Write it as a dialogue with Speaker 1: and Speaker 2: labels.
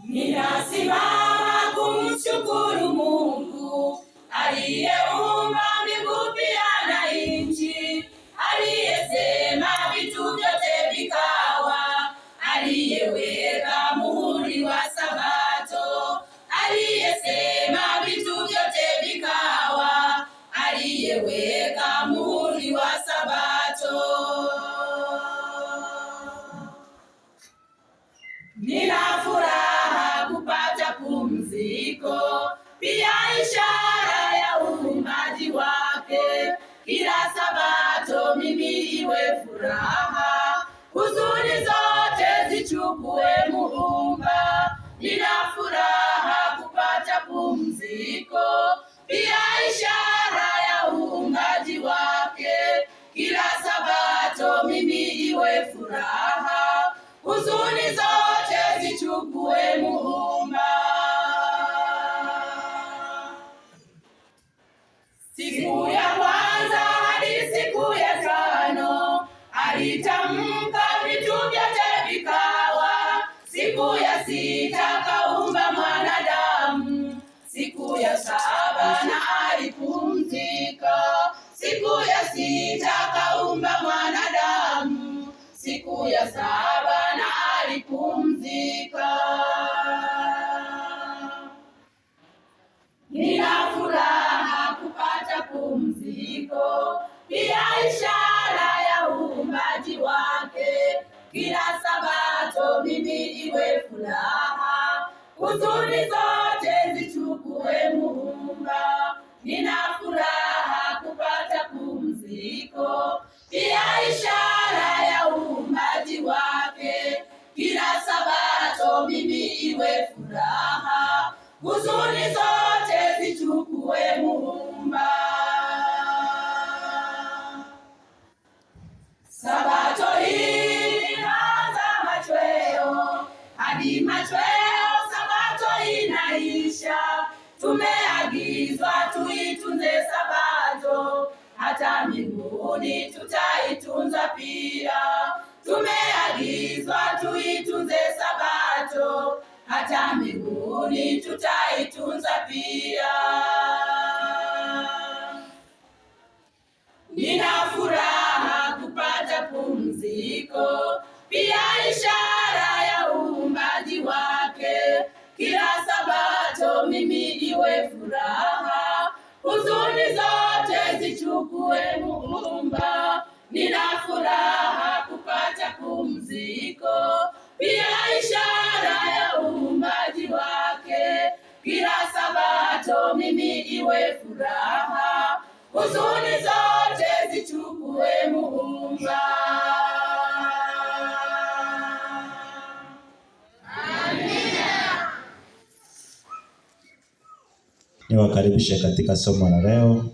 Speaker 1: Ninasimama kumshukuru Mungu aliyeumba mbingu pia na nchi, aliyesema vitu vyote vikawa, aliyeweka muhuri wa Sabato, aliyesema vitu vyote vikawa, aliyeweka muhuri wa Sabato. Nina furaha kupata pumziko, pia ishara ya uumbaji wake. Kila Sabato mimi iwe furaha, huzuni zote zichukue Muumba. Nina furaha kupata pumziko, pia ishara ya uumbaji wake. Kila Sabato mimi iwe furaha, huzuni zote zichukue Muumba. Siku ya kwanza hadi siku ya tano alitamka vitu vyote vikawa. Siku ya sita kaumba mwanadamu. Siku ya saba na alipumzika. Siku ya sita kaumba mwanadamu. Siku ya saba na alipumzika. Nina furaha kupata pumziko, pia ishara ya uumbaji wake. Kila Sabato mimi iwe furaha, huzuni zote zichukue Muumba. Nina furaha kupata pumziko, pia ishara ya uumbaji wake. Kila Sabato mimi iwe furaha, huzuni zote zichukue Muumba. Sabato hii inaanza machweo hadi machweo, Sabato inaisha. Tumeagizwa tuitunze Sabato, hata mbinguni tutaitunza pia. Tumeagizwa tuitunze Sabato, hata mbinguni tutaitunza pia. Nina furaha kupata pumziko, pia ishara ya uumbaji wake. Kila Sabato mimi iwe furaha, huzuni zote zichukue Muumba. Nina furaha kupata pumziko, pia ishara ya uumbaji wake. Kila Sabato mimi iwe furaha, huzuni zote zichukue Muumba.
Speaker 2: Niwakaribishe katika somo la leo.